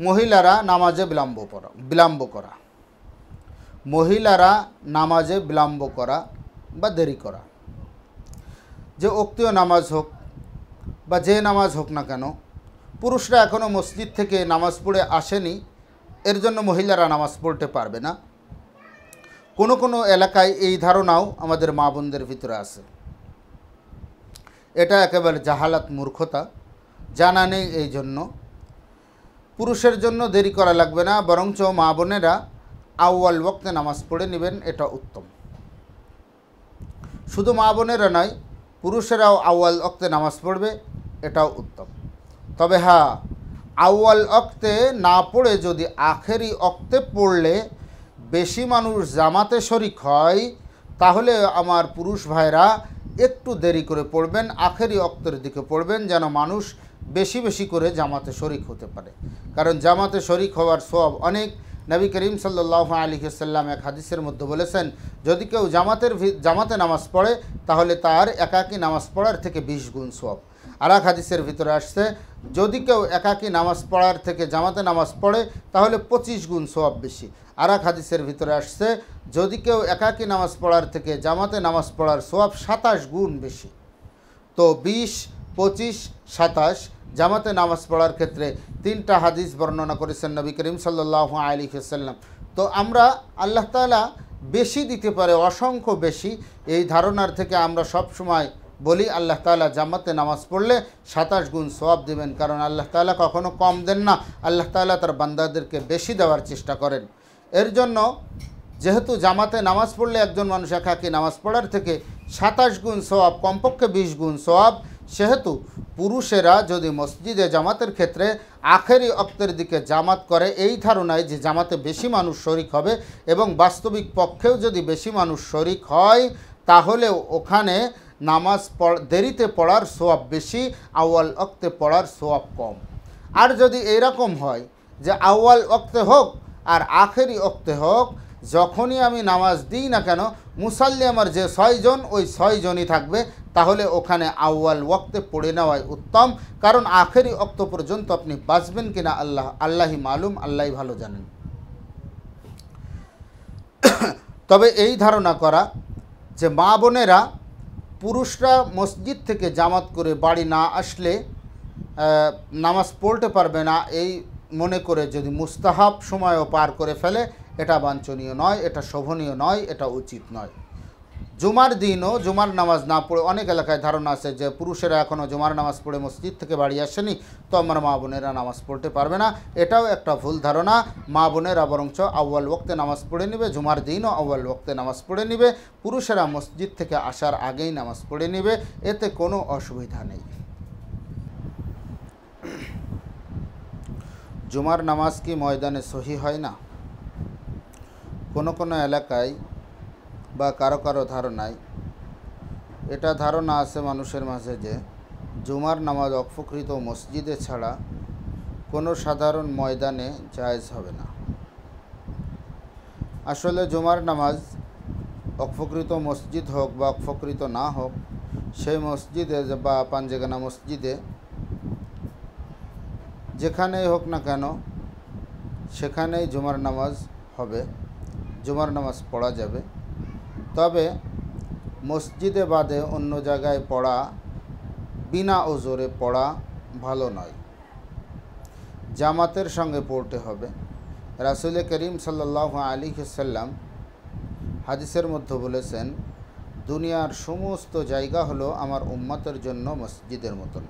মহিলারা নামাজে বিলম্ব করা, মহিলারা নামাজে বিলম্ব করা বা দেরি করা, যে ওক্তীয় নামাজ হোক বা যে নামাজ হোক না কেন, পুরুষরা এখনও মসজিদ থেকে নামাজ পড়ে আসেনি, এর জন্য মহিলারা নামাজ পড়তে পারবে না। কোনো কোনো এলাকায় এই ধারণাও আমাদের মা বোনদের ভিতরে আছে। এটা একেবারে জাহালাত, মূর্খতা, জানা নেই। এই জন্য পুরুষের জন্য দেরি করা লাগবে না, বরঞ্চ মা বোনেরা আউয়াল ওয়াক্তে নামাজ পড়ে নেবেন, এটা উত্তম। শুধু মা বোনেরা নয়, পুরুষেরাও আউয়াল ওয়াক্তে নামাজ পড়বে, এটাও উত্তম। তবে হ্যাঁ, আউয়াল ওয়াক্তে না পড়ে যদি আখেরি ওয়াক্তে পড়লে বেশি মানুষ জামাতে শরিক হয়, তাহলে আমার পুরুষ ভাইরা একটু দেরি করে পড়বেন, আখেরি ওয়াক্তের দিকে পড়বেন, যেন মানুষ বেশি বেশি করে জামাতে শরিক হতে পারে। কারণ জামাতে শরিক হওয়ার সওয়াব অনেক। নবী করিম সাল্লাল্লাহু আলাইহি ওয়াসাল্লাম এক হাদিসের মধ্যে বলেছেন, যদি কেউ জামাতে নামাজ পড়ে তাহলে তার একাকী নামাজ পড়ার থেকে 20 গুণ সওয়াব। আর এক হাদিসের ভিতরে আসছে, যদি কেউ একাকী নামাজ পড়ার থেকে জামাতে নামাজ পড়ে তাহলে 25 গুণ সওয়াব বেশি। আর এক হাদিসের ভিতরে আসছে, যদি কেউ একাকী নামাজ পড়ার থেকে জামাতে নামাজ পড়ার সওয়াব 27 গুণ বেশি। তো 20, 25, 27 জামাতে নামাজ পড়ার ক্ষেত্রে 3টা হাদিস বর্ণনা করেছেন নবী করিম সাল্লাল্লাহু আলাইহি ওয়াসাল্লাম। তো আমরা আল্লাহ তাআলা বেশি দিতে পারে, অসংখ্য বেশি, এই ধারণার থেকে আমরা সব সময় বলি আল্লাহ তাআলা জামাতে নামাজ পড়লে 27 গুণ সওয়াব দেবেন। কারণ আল্লাহ তাআলা কখনো কম দেন না, আল্লাহ তাআলা তার বান্দাদেরকে বেশি দেওয়ার চেষ্টা করেন। এর জন্য যেহেতু জামাতে নামাজ পড়লে একজন মানুষ একাকী নামাজ পড়ার থেকে 27 গুণ সওয়াব, কমপক্ষে 20 গুণ সওয়াব, সেহেতু পুরুষেরা যদি মসজিদে জামাতের ক্ষেত্রে আখেরি ওয়াক্তের দিকে জামাত করে এই ধারণায় যে জামাতে বেশি মানুষ শরিক হবে, এবং বাস্তবিক পক্ষেও যদি বেশি মানুষ শরিক হয়, তাহলে ওখানে নামাজ দেরিতে পড়ার সওয়াব বেশি, আউয়াল ওয়াক্তে পড়ার সওয়াব কম। আর যদি এইরকম হয় যে আউয়াল ওয়াক্তে হোক আর আখেরি ওয়াক্তে হোক, যখনই আমি নামাজ দিই না কেন মুসাল্লি আমার যে 6 জন, ওই 6 জনই থাকবে, তাহলে ওখানে আউয়াল ওয়াক্তে পড়ে নেওয়াই উত্তম। কারণ আখেরি ওয়াক্ত পর্যন্ত আপনি বাঁচবেন কিনা আল্লাহই মালুম, আল্লাহই ভালো জানেন। তবে এই ধারণা করা যে মা বোনেরা, পুরুষরা মসজিদ থেকে জামাত করে বাড়ি না আসলে নামাজ পড়তে পারবে না, এই মনে করে যদি মুস্তাহাব সময়ও পার করে ফেলে, এটা বাঞ্ছনীয় নয়, এটা শোভনীয় নয়, এটা উচিত নয়। জুমার দিনও জুমার নামাজ না পড়ে, অনেক এলাকায় ধারণা আছে যে পুরুষেরা এখনও জুমার নামাজ পড়ে মসজিদ থেকে বাড়ি আসেনি, তো আমার মা বোনেরা নামাজ পড়তে পারবে না, এটাও একটা ভুল ধারণা। মা বোনেরা বরঞ্চ আউয়াল ওয়াক্তে নামাজ পড়ে নেবে, জুমার দিনও আউয়াল ওয়াক্তে নামাজ পড়ে নেবে, পুরুষেরা মসজিদ থেকে আসার আগেই নামাজ পড়ে নেবে, এতে কোনো অসুবিধা নেই। জুমার নামাজ কি ময়দানে সহি হয় না? কোনো কোনো এলাকায় বা কারো কারো ধারণায় এটা ধারণা আছে মানুষের মাঝে যে জুমার নামাজ অপকৃত মসজিদে ছাড়া কোনো সাধারণ ময়দানে জায়েজ হবে না। আসলে জুমার নামাজ অপকৃত মসজিদ হোক বা অপকৃত না হোক, সেই মসজিদে বা পাঞ্জেগানা মসজিদে যেখানেই হোক না কেন সেখানেই জুমার নামাজ হবে, জুমার নামাজ পড়া যাবে। তবে মসজিদে বাদে অন্য জায়গায় পড়া, বিনা ওজরে পড়া ভালো নয়, জামাতের সঙ্গে পড়তে হবে। রাসূল করিম সাল্লাল্লাহু আলাইহি ওয়াসাল্লাম হাদিসের মধ্যে বলেছেন, দুনিয়ার সমস্ত জায়গা হলো আমার উম্মতের জন্য মসজিদের মতন।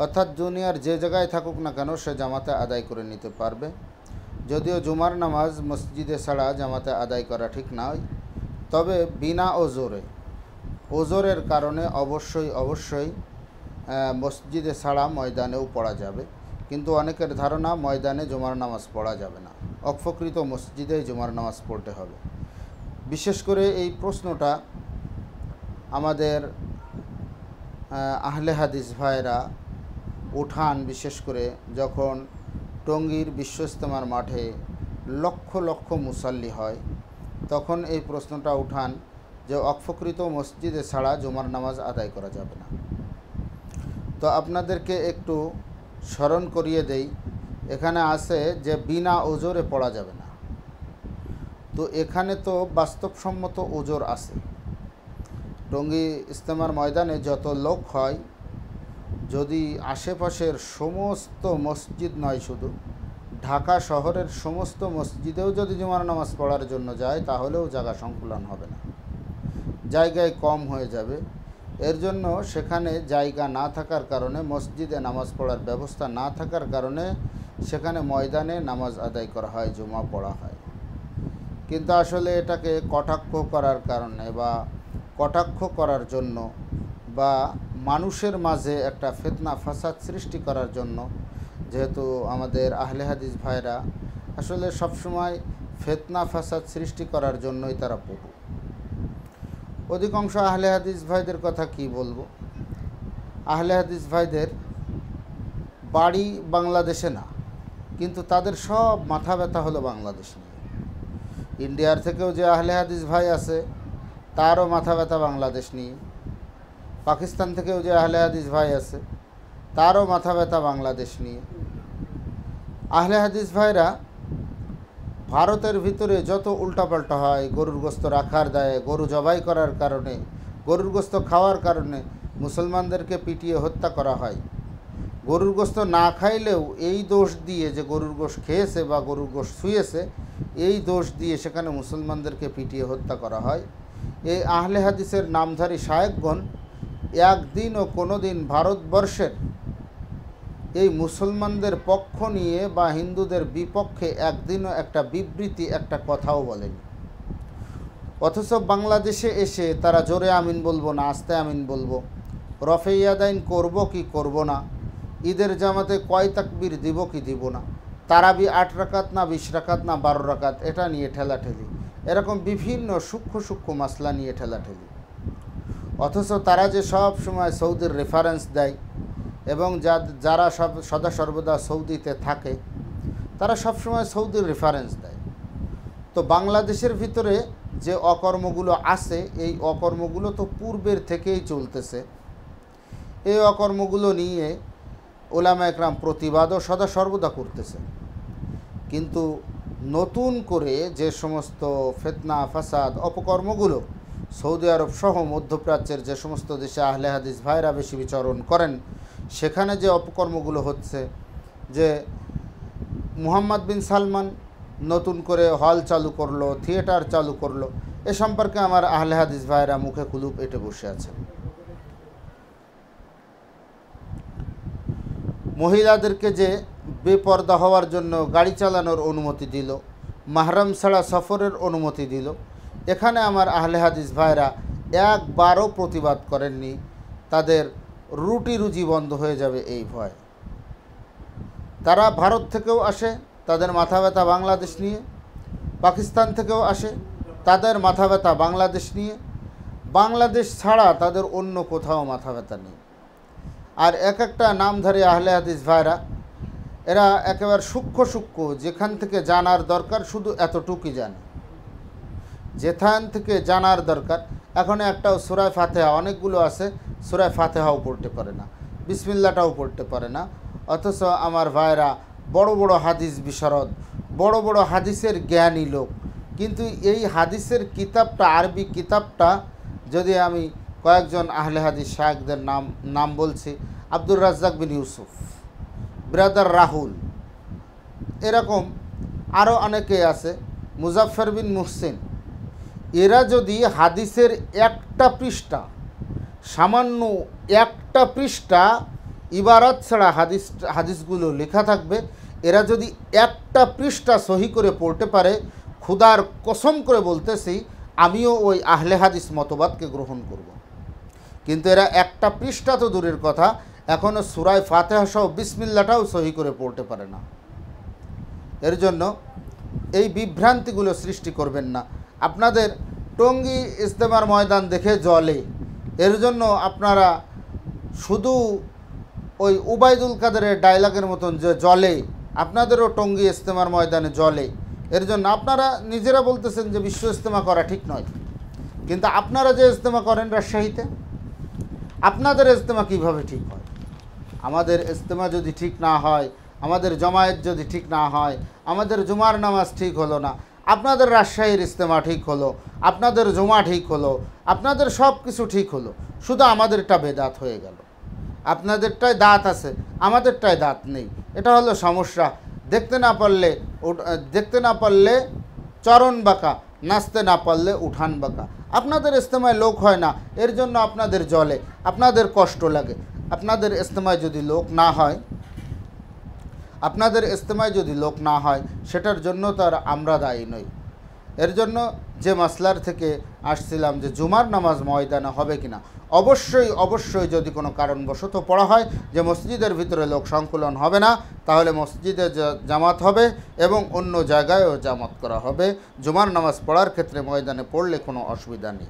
অর্থাৎ দুনিয়ার যে জায়গায় থাকুক না কেন সে জামাতে আদায় করে নিতে পারবে। যদিও জুমার নামাজ মসজিদে ছাড়া জামাতে আদায় করা ঠিক নয়, তবে বিনা ওজরের কারণে অবশ্যই মসজিদে ছাড়া ময়দানেও পড়া যাবে। কিন্তু অনেকের ধারণা ময়দানে জুমার নামাজ পড়া যাবে না, অপকৃত মসজিদেই জুমার নামাজ পড়তে হবে। বিশেষ করে এই প্রশ্নটা আমাদের আহলে হাদিস ভাইরা উঠান, বিশেষ করে যখন টঙ্গীর বিশ্ব ইজতেমার মাঠে লক্ষ লক্ষ মুসাল্লি হয়, তখন এই প্রশ্নটা উঠান যে অপকৃত মসজিদে ছাড়া জুমার নামাজ আদায় করা যাবে না। তো আপনাদেরকে একটু স্মরণ করিয়ে দেই এখানে আছে যে বিনা ওজরে পড়া যাবে না। তো এখানে তো বাস্তবসম্মত ওজর আছে। টঙ্গী ইজতেমার ময়দানে যত লোক হয়, যদি আশেপাশের সমস্ত মসজিদ নয়, শুধু ঢাকা শহরের সমস্ত মসজিদেও যদি জুমার নামাজ পড়ার জন্য যায়, তাহলেও জায়গা সংকুলান হবে না, জায়গায় কম হয়ে যাবে। এর জন্য সেখানে জায়গা না থাকার কারণে, মসজিদে নামাজ পড়ার ব্যবস্থা না থাকার কারণে সেখানে ময়দানে নামাজ আদায় করা হয়, জুমা পড়া হয়। কিন্তু আসলে এটাকে কটাক্ষ করার কারণে বা কটাক্ষ করার জন্য বা মানুষের মাঝে একটা ফিতনা ফাসাদ সৃষ্টি করার জন্য, যেহেতু আমাদের আহলে হাদিস ভাইরা আসলে সবসময় ফিতনা ফাসাদ সৃষ্টি করার জন্যই তারা পটু। অধিকাংশ আহলে হাদিস ভাইদের কথা কি বলবো, আহলে হাদিস ভাইদের বাড়ি বাংলাদেশে না, কিন্তু তাদের সব মাথা ব্যথা হলো বাংলাদেশ নিয়ে। ইন্ডিয়ার থেকেও যে আহলে হাদিস ভাই আছে, তারও মাথা ব্যথা বাংলাদেশ নিয়ে। পাকিস্তান থেকেও যে আহলে হাদিস ভাই আছে, তারও মাথা ব্যথা বাংলাদেশ নিয়ে। আহলে হাদিস ভাইরা ভারতের ভিতরে যত উল্টাপাল্টা হয়, গরুর গোস্ত রাখার দায়ে, গরু জবাই করার কারণে, গরুর গোস্ত খাওয়ার কারণে মুসলমানদেরকে পিটিয়ে হত্যা করা হয়। গরুর গোস্ত না খাইলেও এই দোষ দিয়ে যে গরুর গোস্ত খেয়েছে বা গরুর গোস্ত ছুঁয়েছে, এই দোষ দিয়ে সেখানে মুসলমানদেরকে পিটিয়ে হত্যা করা হয়। এই আহলে হাদিসের নামধারী শায়েখগণ একদিনও কোনো দিন ভারতবর্ষের এই মুসলমানদের পক্ষ নিয়ে বা হিন্দুদের বিপক্ষে একদিনও একটা বিবৃতি, একটা কথাও বলেনি। অথচ বাংলাদেশে এসে তারা জোরে আমিন বলবো না আস্তে আমিন বলবো, রফে ইয়াদাইন করব কি করব না, ঈদের জামাতে কয় তাকবীর দিব কি দিব না, তারাবি 8 রাকাত না 20 রাকাত না 12 রাকাত, এটা নিয়ে ঠেলাঠেলি, এরকম বিভিন্ন সূক্ষ্ম সূক্ষ্ম মাসলা নিয়ে ঠেলাঠেলি। অথচ তারা যে সব সময় সৌদির রেফারেন্স দেয় এবং যারা সদা সর্বদা সৌদিতে থাকে, তারা সবসময় সৌদির রেফারেন্স দেয়। তো বাংলাদেশের ভিতরে যে অকর্মগুলো আছে, এই অকর্মগুলো তো পূর্বের থেকেই চলতেছে। এই অকর্মগুলো নিয়ে ওলামা একরাম প্রতিবাদও সদা সর্বদা করতেছে। কিন্তু নতুন করে যে সমস্ত ফিতনা ফাসাদ অপকর্মগুলো সৌদি আরব সহ মধ্যপ্রাচ্যের যে সমস্ত দেশে আহলে হাদিস ভাইরা বেশি বিচরণ করেন, সেখানে যে অপকর্মগুলো হচ্ছে, যে মুহাম্মদ বিন সালমান নতুন করে হল চালু করলো, থিয়েটার চালু করলো, এ সম্পর্কে আমার আহলে হাদিস ভাইরা মুখে কুলুপ এঁটে বসে আছেন। মহিলাদেরকে যে বেপর্দা হওয়ার জন্য গাড়ি চালানোর অনুমতি দিল, মাহরম ছাড়া সফরের অনুমতি দিল, এখানে আমার আহলে হাদিস ভাইরা একবারও প্রতিবাদ করেননি। তাদের রুটি রুজি বন্ধ হয়ে যাবে এই ভয়। তারা ভারত থেকেও আসে, তাদের মাথা ব্যথা বাংলাদেশ নিয়ে, পাকিস্তান থেকেও আসে, তাদের মাথা ব্যথা বাংলাদেশ নিয়ে, বাংলাদেশ ছাড়া তাদের অন্য কোথাও মাথা ব্যথা নেই। আর এক একটা নামধারী আহলে হাদিস ভাইরা, এরা একেবারে সূক্ষ্ম সূক্ষ্ম, যেখান থেকে জানার দরকার শুধু এতটুকুই জানে, যেখান থেকে জানার দরকার। এখন একটাও সূরা ফাতিহা, অনেকগুলো আছে সূরা ফাতিহাও পড়তে পারে না, বিসমিল্লাহটাও পড়তে পারে না। অথচ আমার ভাইরা বড় বড় হাদিস বিশারদ, বড় বড় হাদিসের জ্ঞানী লোক। কিন্তু এই হাদিসের কিতাবটা, আরবি কিতাবটা, যদি আমি কয়েকজন আহলে হাদিস শায়েখদের নাম বলছি, আব্দুর রাজ্জাক বিন ইউসুফ, ব্রাদার রাহুল, এরকম আরও অনেকে আছে, মুজাফফর বিন মুহসিন, এরা যদি হাদিসের একটা পৃষ্ঠা, সামান্য একটা পৃষ্ঠা ইবারত ছাড়া হাদিসগুলো লেখা থাকবে, এরা যদি একটা পৃষ্ঠা সহি করে পড়তে পারে, খুদার কসম করে বলতেছি আমিও ওই আহলে হাদিস মতবাদকে গ্রহণ করব। কিন্তু এরা একটা পৃষ্ঠা তো দূরের কথা, এখনও সূরা ফাতিহা সহ বিসমিল্লাহটাও সহি করে পড়তে পারে না। এর জন্য এই বিভ্রান্তিগুলো সৃষ্টি করবেন না। আপনাদের টঙ্গী ইজতেমার ময়দান দেখে জ্বলে, এর জন্য আপনারা শুধু ওই উবাইদুল কাদেরের ডায়লগের মতন যে জ্বলে, আপনাদেরও টঙ্গী ইজতেমার ময়দানে জ্বলে। এর জন্য আপনারা নিজেরা বলতেছেন যে বিশ্ব ইজতেমা করা ঠিক নয়, কিন্তু আপনারা যে ইজতেমা করেন রাজশাহীতে, আপনাদের ইজতেমা কিভাবে ঠিক হয়? আমাদের ইজতেমা যদি ঠিক না হয়, আমাদের জমায়েত যদি ঠিক না হয়, আমাদের জুমার নামাজ ঠিক হলো না, আপনাদের রাজশাহীর ইজতেমা ঠিক হলো, আপনাদের জুমা ঠিক হলো, আপনাদের সব কিছু ঠিক হলো, শুধু আমাদেরটা বেদাত হয়ে গেল। আপনাদেরটায় দাঁত আছে, আমাদেরটায় দাঁত নেই, এটা হলো সমস্যা। দেখতে না পারলে চরণ বাঁকা, নাচতে না পারলে উঠান বাঁকা। আপনাদের ইজতেমায় লোক হয় না, এর জন্য আপনাদের জ্বলে, আপনাদের কষ্ট লাগে। আপনাদের ইজতেমায় যদি লোক না হয় সেটার জন্য তো আর আমরা দায়ী নই। এর জন্য যে মাসলার থেকে আসছিলাম যে জুমার নামাজ ময়দানে হবে কিনা, অবশ্যই যদি কোনো কারণবশত পড়া হয় যে মসজিদের ভিতরে লোক সংকুলন হবে না, তাহলে মসজিদে জামাত হবে এবং অন্য জায়গায়ও জামাত করা হবে। জুমার নামাজ পড়ার ক্ষেত্রে ময়দানে পড়লে কোনো অসুবিধা নেই।